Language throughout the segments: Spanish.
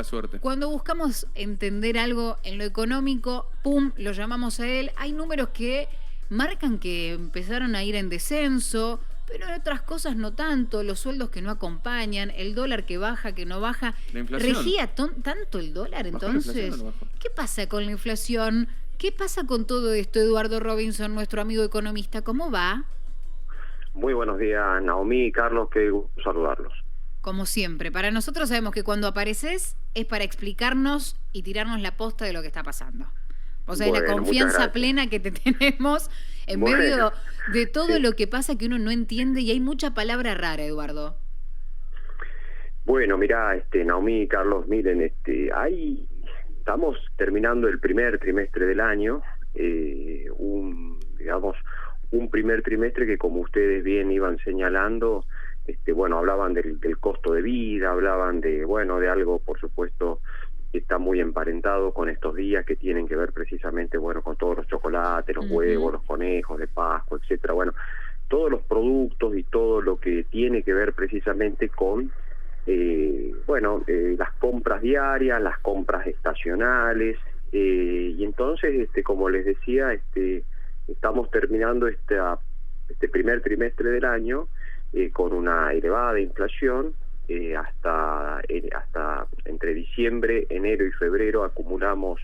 mala suerte. Cuando buscamos entender algo en lo económico, ¡pum!, lo llamamos a él. Hay números que marcan que empezaron a ir en descenso, pero en otras cosas no tanto. Los sueldos que no acompañan, el dólar que baja, que no baja. La inflación. ¿Regía tanto el dólar ¿Bajó la inflación o entonces? no bajó? ¿Qué pasa con la inflación? ¿Qué pasa con todo esto, Eduardo Robinson, nuestro amigo economista? ¿Cómo va? Muy buenos días, Naomi y Carlos, qué gusto saludarlos. Como siempre, para nosotros sabemos que cuando apareces es para explicarnos y tirarnos la posta de lo que está pasando. O sea, es la Bueno, muchas confianza gracias. plena que te tenemos en Bueno, medio de todo sí. lo que pasa que uno no entiende y hay mucha palabra rara, Eduardo. Bueno, mirá, Naomi y Carlos, miren, ahí estamos terminando el primer trimestre del año, digamos, un primer trimestre que, como ustedes bien iban señalando, bueno, hablaban del costo de vida, hablaban de algo, por supuesto, que está muy emparentado con estos días que tienen que ver precisamente, bueno, con todos los chocolates, los huevos, los conejos de Pascua, etcétera. Bueno, todos los productos y todo lo que tiene que ver precisamente con, las compras diarias, las compras estacionales, y entonces, como les decía, estamos terminando este primer trimestre del año con una elevada inflación. Hasta entre diciembre, enero y febrero acumulamos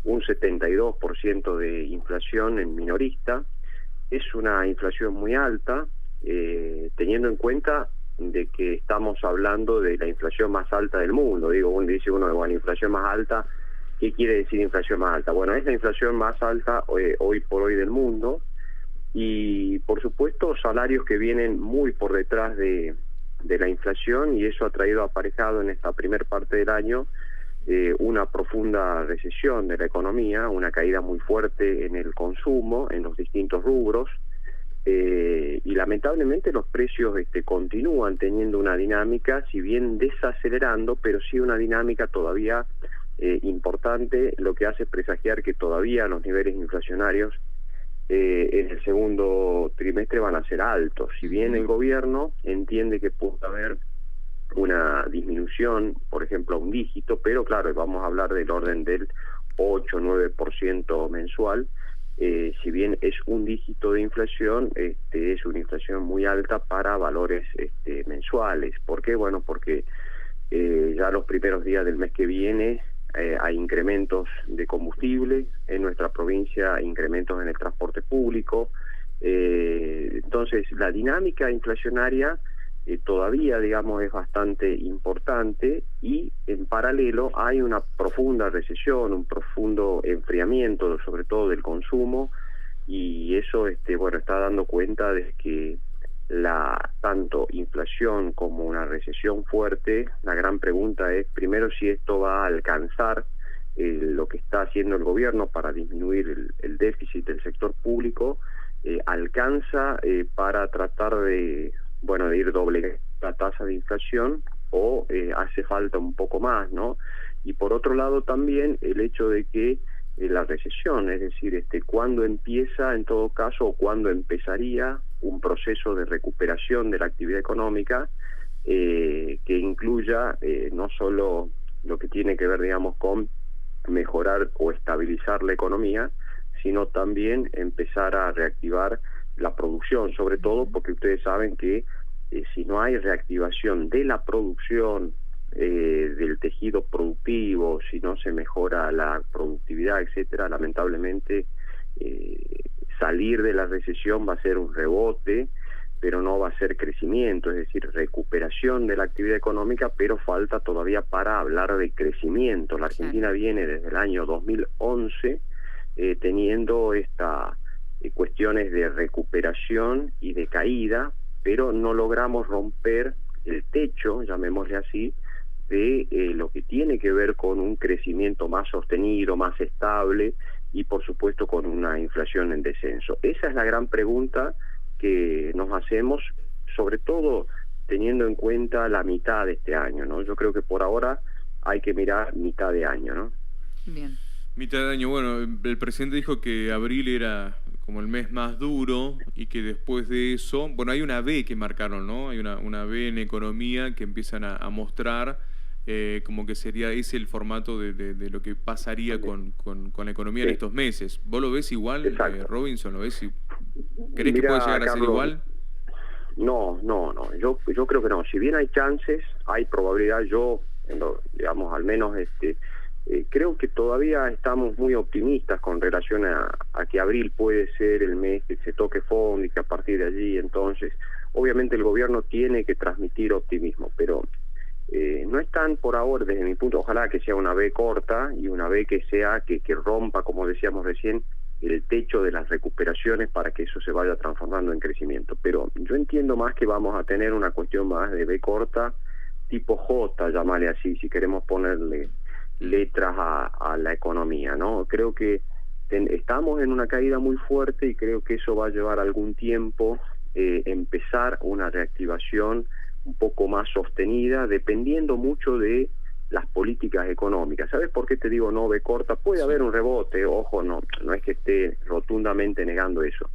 un 72% de inflación en minorista. Es una inflación muy alta, teniendo en cuenta de que estamos hablando de la inflación más alta del mundo. Dice uno, bueno, inflación más alta, ¿qué quiere decir inflación más alta? Bueno, es la inflación más alta hoy por hoy del mundo, y por supuesto salarios que vienen muy por detrás de la inflación, y eso ha traído aparejado en esta primer parte del año una profunda recesión de la economía, una caída muy fuerte en el consumo, en los distintos rubros, y lamentablemente los precios continúan teniendo una dinámica, si bien desacelerando, pero sí una dinámica todavía importante, lo que hace presagiar que todavía los niveles inflacionarios en el segundo trimestre van a ser altos. Si bien el gobierno entiende que puede haber una disminución, por ejemplo, a un dígito, pero claro, vamos a hablar del orden del 8-9% mensual. Si bien es un dígito de inflación, es una inflación muy alta para valores mensuales. ¿Por qué? Bueno, porque ya los primeros días del mes que viene hay incrementos de combustible en nuestra provincia, incrementos en el transporte público. Entonces, la dinámica inflacionaria todavía, digamos, es bastante importante, y en paralelo hay una profunda recesión, un profundo enfriamiento, sobre todo del consumo, y eso, está dando cuenta de que tanto inflación como una recesión fuerte, la gran pregunta es, primero, si esto va a alcanzar lo que está haciendo el gobierno para disminuir el déficit del sector público, alcanza para tratar de ir doble la tasa de inflación, o hace falta un poco más, ¿no? Y por otro lado también el hecho de que la recesión, es decir, cuándo empieza, en todo caso, o cuándo empezaría un proceso de recuperación de la actividad económica que incluya no solo lo que tiene que ver, digamos, con mejorar o estabilizar la economía, sino también empezar a reactivar la producción, sobre todo porque ustedes saben que si no hay reactivación de la producción, del tejido productivo, si no se mejora la productividad, etcétera, lamentablemente salir de la recesión va a ser un rebote, pero no va a ser crecimiento, es decir, recuperación de la actividad económica, pero falta todavía para hablar de crecimiento. La Argentina viene desde el año 2011 teniendo cuestiones de recuperación y de caída, pero no logramos romper el techo, llamémosle así, de lo que tiene que ver con un crecimiento más sostenido, más estable, y por supuesto con una inflación en descenso. Esa es la gran pregunta que nos hacemos, sobre todo teniendo en cuenta la mitad de este año, ¿no? Yo creo que por ahora hay que mirar mitad de año, ¿no? Bien. Mitad de año, bueno, el presidente dijo que abril era como el mes más duro y que después de eso, bueno, hay una B que marcaron, ¿no? Hay una B en economía que empiezan a mostrar como que sería ese el formato de lo que pasaría con la economía en Sí. estos meses. ¿Vos lo ves igual, Exacto. Robinson? ¿Lo ves? ¿Crees que puede Mira, llegar a ser Carlos, igual? no, yo creo que no. Si bien hay chances, hay probabilidad. Yo, digamos, al menos creo que todavía estamos muy optimistas con relación a que abril puede ser el mes que se toque fondo y que a partir de allí, entonces, obviamente el gobierno tiene que transmitir optimismo, pero no están por ahora, desde mi punto, ojalá que sea una V corta y una V que sea que rompa, como decíamos recién, el techo de las recuperaciones para que eso se vaya transformando en crecimiento. Pero yo entiendo más que vamos a tener una cuestión más de V corta, tipo J, llamarle así, si queremos ponerle letras a la economía, ¿no? Creo que estamos en una caída muy fuerte y creo que eso va a llevar algún tiempo empezar una reactivación un poco más sostenida, dependiendo mucho de las políticas económicas. ¿Sabes por qué te digo no V corta? Puede haber un rebote, ojo, no es que esté rotundamente negando eso.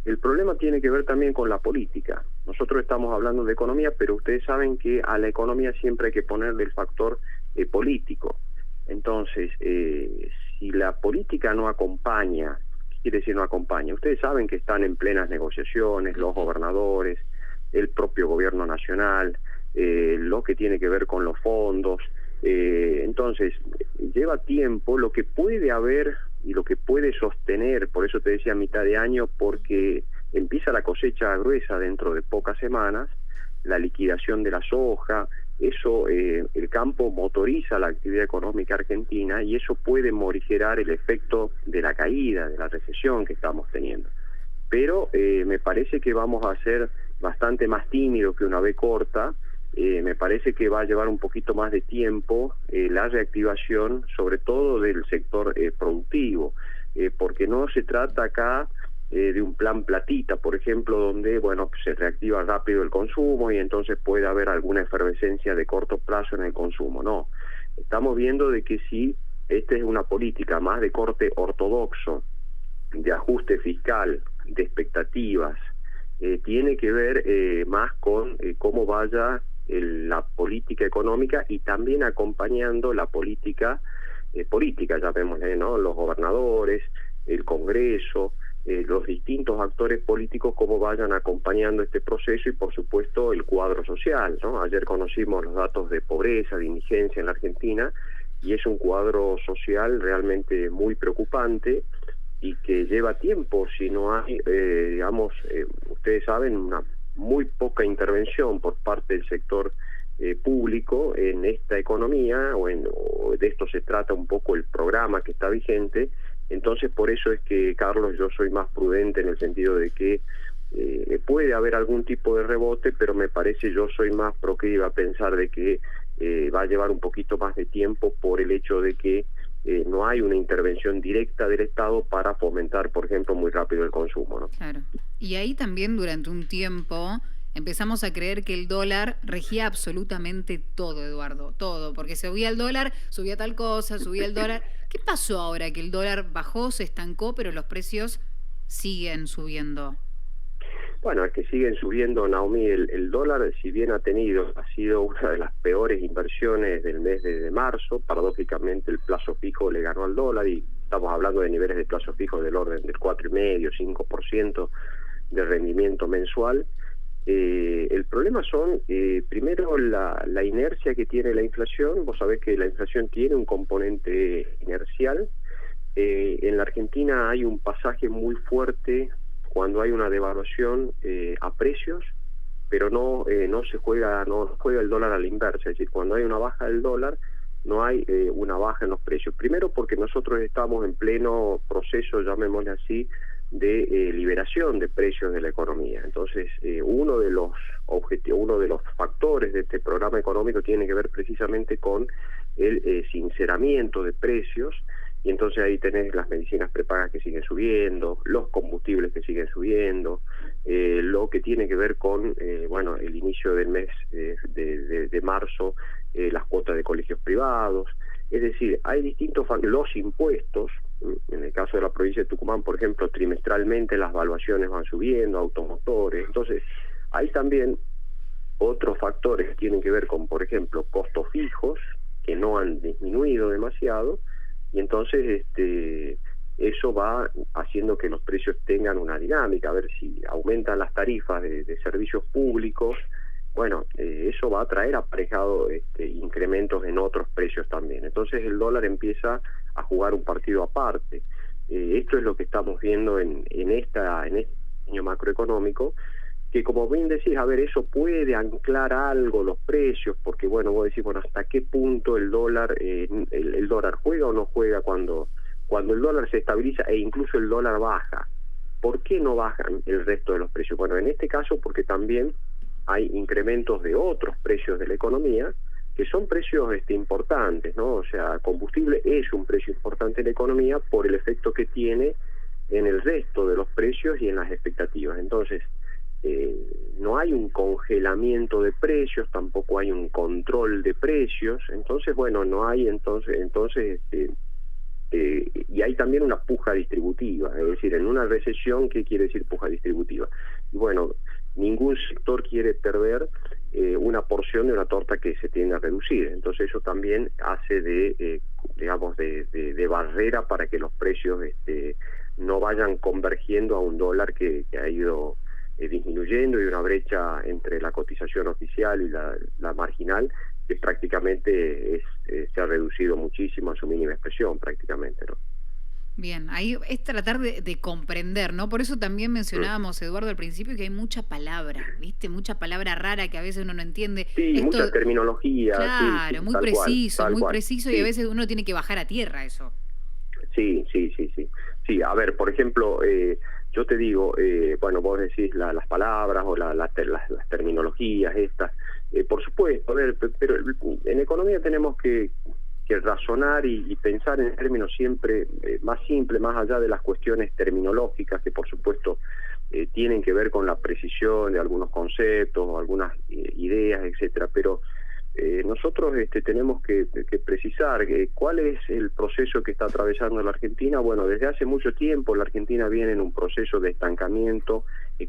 El problema tiene que ver también con la política. Nosotros estamos hablando de economía, pero ustedes saben que a la economía siempre hay que ponerle el factor político. Entonces, si la política no acompaña, ¿qué quiere decir no acompaña? Ustedes saben que están en plenas negociaciones los gobernadores, el propio gobierno nacional, lo que tiene que ver con los fondos. Entonces, lleva tiempo. Lo que puede haber y lo que puede sostener, por eso te decía mitad de año, porque empieza la cosecha gruesa dentro de pocas semanas, la liquidación de la soja, eso, el campo motoriza la actividad económica argentina y eso puede morigerar el efecto de la caída, de la recesión que estamos teniendo. Pero me parece que vamos a ser bastante más tímidos que una V corta. Me parece que va a llevar un poquito más de tiempo la reactivación, sobre todo del sector productivo, porque no se trata acá de un plan platita, por ejemplo, donde se reactiva rápido el consumo y entonces puede haber alguna efervescencia de corto plazo en el consumo. No, estamos viendo de que si esta es una política más de corte ortodoxo, de ajuste fiscal, de expectativas, tiene que ver más con cómo vaya la política económica y también acompañando la política llamémosle, ¿no? Los gobernadores, el Congreso, los distintos actores políticos, cómo vayan acompañando este proceso y por supuesto el cuadro social, ¿no? Ayer conocimos los datos de pobreza, de indigencia en la Argentina y es un cuadro social realmente muy preocupante y que lleva tiempo si no hay, ustedes saben, una muy poca intervención por parte del sector público en esta economía, o de esto se trata un poco el programa que está vigente. Entonces por eso es que, Carlos, yo soy más prudente en el sentido de que puede haber algún tipo de rebote, pero me parece, yo soy más proclive a pensar de que va a llevar un poquito más de tiempo por el hecho de que no hay una intervención directa del Estado para fomentar, por ejemplo, muy rápido el consumo, ¿no? Claro. Y ahí también durante un tiempo empezamos a creer que el dólar regía absolutamente todo, Eduardo, todo, porque subía el dólar, subía tal cosa, subía el dólar. ¿Qué pasó ahora que el dólar bajó, se estancó, pero los precios siguen subiendo? Bueno, es que siguen subiendo, Naomi. El dólar, si bien ha sido una de las peores inversiones del mes de marzo. Paradójicamente el plazo fijo le ganó al dólar y estamos hablando de niveles de plazo fijo del orden del 4,5%, 5% de rendimiento mensual. El problema son, primero, la inercia que tiene la inflación. Vos sabés que la inflación tiene un componente inercial. En la Argentina hay un pasaje muy fuerte cuando hay una devaluación a precios, pero no juega el dólar a la inversa. Es decir, cuando hay una baja del dólar, no hay una baja en los precios. Primero porque nosotros estamos en pleno proceso, llamémosle así, de liberación de precios de la economía. Entonces, uno de los factores de este programa económico tiene que ver precisamente con el sinceramiento de precios, y entonces ahí tenés las medicinas prepagas que siguen subiendo, los combustibles que siguen subiendo, lo que tiene que ver con el inicio del mes de marzo, las cuotas de colegios privados. Es decir, hay distintos factores. Los impuestos, en el caso de la provincia de Tucumán, por ejemplo, trimestralmente las valuaciones van subiendo, automotores. Entonces, hay también otros factores que tienen que ver con, por ejemplo, costos fijos, que no han disminuido demasiado, y entonces eso va haciendo que los precios tengan una dinámica. A ver, si aumentan las tarifas de servicios públicos, bueno, eso va a traer aparejado incrementos en otros precios también. Entonces el dólar empieza a jugar un partido aparte. Esto es lo que estamos viendo en este año macroeconómico, que como bien decís, a ver, eso puede anclar algo los precios, porque bueno, vos decís, bueno, ¿hasta qué punto el dólar el dólar juega o no juega cuando el dólar se estabiliza e incluso el dólar baja? ¿Por qué no bajan el resto de los precios? Bueno, en este caso porque también hay incrementos de otros precios de la economía, que son precios importantes, ¿no? O sea, combustible es un precio importante en la economía por el efecto que tiene en el resto de los precios y en las expectativas. Entonces, no hay un congelamiento de precios, tampoco hay un control de precios, entonces, bueno, no hay y hay también una puja distributiva, es decir, en una recesión, ¿qué quiere decir puja distributiva? Y bueno, ningún sector quiere perder una porción de una torta que se tiende a reducir, entonces eso también hace de barrera para que los precios no vayan convergiendo a un dólar que ha ido disminuyendo, y una brecha entre la cotización oficial y la marginal que prácticamente se ha reducido muchísimo a su mínima expresión prácticamente, ¿no? Bien, ahí es tratar de comprender, ¿no? Por eso también mencionábamos, Eduardo, al principio, que hay mucha palabra, ¿viste? Mucha palabra rara que a veces uno no entiende. Sí, mucha terminología. Claro, sí, muy preciso, sí. Y a veces uno tiene que bajar a tierra eso. Sí. Sí, a ver, por ejemplo, yo te digo, bueno, vos decís las palabras o las terminologías estas, por supuesto, a ver, pero en economía tenemos que razonar y pensar en términos siempre más simples, más allá de las cuestiones terminológicas que por supuesto tienen que ver con la precisión de algunos conceptos o algunas ideas, etcétera, pero nosotros tenemos que precisar cuál es el proceso que está atravesando la Argentina. Bueno, desde hace mucho tiempo la Argentina viene en un proceso de estancamiento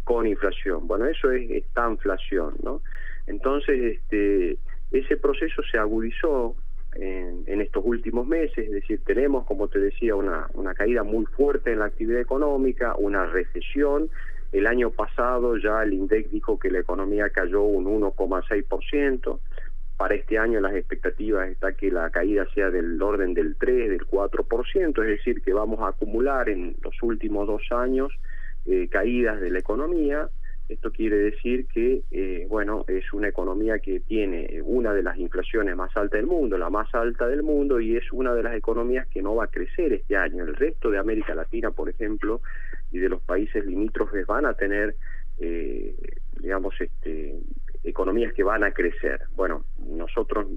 con inflación. Bueno, eso es estanflación, ¿no? Entonces, ese proceso se agudizó en estos últimos meses, es decir, tenemos, como te decía, una caída muy fuerte en la actividad económica, una recesión. El año pasado ya el INDEC dijo que la economía cayó un 1,6%. Para este año las expectativas está que la caída sea del orden del 3, del 4%, es decir, que vamos a acumular en los últimos 2 años caídas de la economía. Esto quiere decir que, bueno, es una economía que tiene una de las inflaciones más altas del mundo, la más alta del mundo, y es una de las economías que no va a crecer este año. El resto de América Latina, por ejemplo, y de los países limítrofes van a tener, economías que van a crecer. Bueno,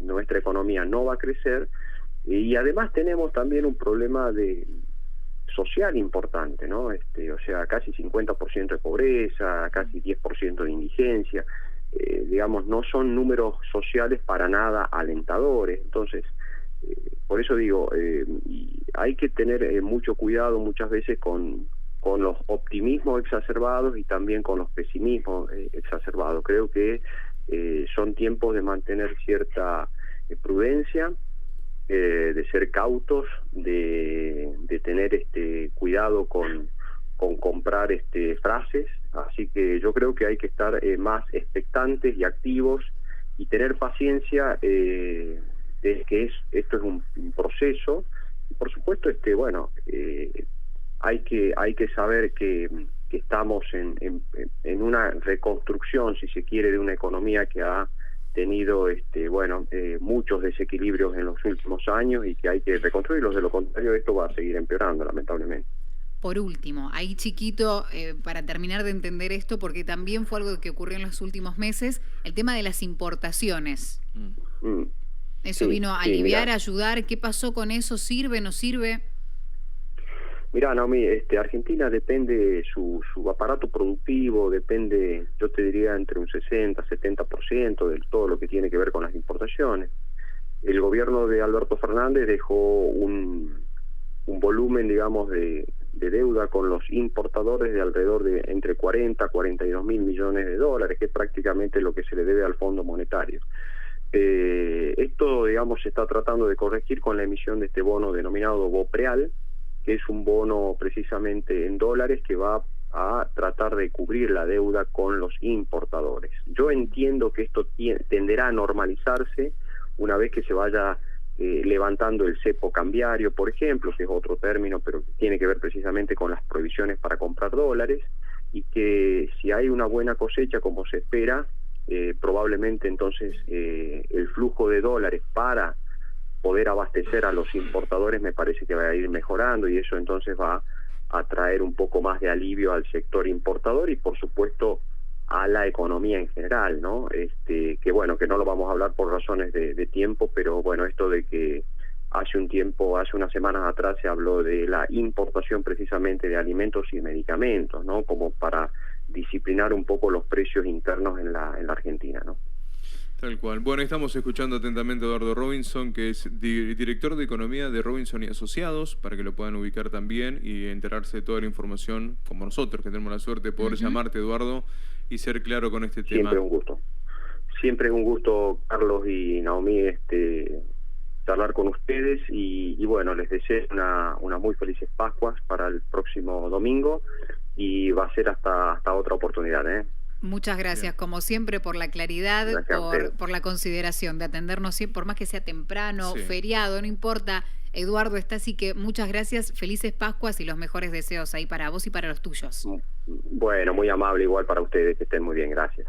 nuestra economía no va a crecer, y además tenemos también un problema social importante, ¿no? O sea, casi 50% de pobreza, casi 10% de indigencia, digamos, no son números sociales para nada alentadores. Entonces, por eso digo, hay que tener mucho cuidado muchas veces con los optimismos exacerbados y también con los pesimismos exacerbados. Creo que son tiempos de mantener cierta prudencia, de ser cautos, de tener cuidado con comprar frases. Así que yo creo que hay que estar más expectantes y activos y tener paciencia de que esto es un proceso. Y por supuesto, hay que saber que estamos en una reconstrucción, si se quiere, de una economía que ha tenido muchos desequilibrios en los últimos años y que hay que reconstruirlos. De lo contrario, esto va a seguir empeorando, lamentablemente. Por último, ahí chiquito, para terminar de entender esto, porque también fue algo que ocurrió en los últimos meses, el tema de las importaciones. Eso sí, vino a aliviar, a ayudar. ¿Qué pasó con eso? ¿Sirve, no sirve? Mirá, Naomi, Argentina depende, su aparato productivo depende, yo te diría, entre un 60-70% de todo lo que tiene que ver con las importaciones. El gobierno de Alberto Fernández dejó un volumen, digamos, de deuda con los importadores de alrededor de entre 40 a 42 mil millones de dólares, que es prácticamente lo que se le debe al Fondo Monetario. Esto, digamos, se está tratando de corregir con la emisión de este bono denominado BOPREAL, que es un bono precisamente en dólares que va a tratar de cubrir la deuda con los importadores. Yo entiendo que esto tenderá a normalizarse una vez que se vaya levantando el cepo cambiario, por ejemplo, que es otro término, pero que tiene que ver precisamente con las prohibiciones para comprar dólares, y que si hay una buena cosecha como se espera, probablemente entonces el flujo de dólares para poder abastecer a los importadores me parece que va a ir mejorando, y eso entonces va a traer un poco más de alivio al sector importador y por supuesto a la economía en general, ¿no? Que bueno, que no lo vamos a hablar por razones de tiempo, pero bueno, esto de que hace unas semanas atrás se habló de la importación precisamente de alimentos y medicamentos, ¿no? Como para disciplinar un poco los precios internos en la Argentina, ¿no? Tal cual. Bueno, estamos escuchando atentamente a Eduardo Robinson, que es director de Economía de Robinson y Asociados, para que lo puedan ubicar también y enterarse de toda la información, como nosotros, que tenemos la suerte de poder llamarte, Eduardo, y ser claro con este tema. Siempre un gusto. Siempre es un gusto, Carlos y Naomi, charlar con ustedes y bueno, les deseo una muy felices Pascuas para el próximo domingo y va a ser hasta otra oportunidad, ¿eh? Muchas gracias, como siempre, por la claridad, por la consideración de atendernos, por más que sea temprano, feriado, no importa. Eduardo está, así que muchas gracias, felices Pascuas y los mejores deseos ahí para vos y para los tuyos. Bueno, muy amable igual para ustedes, que estén muy bien, gracias.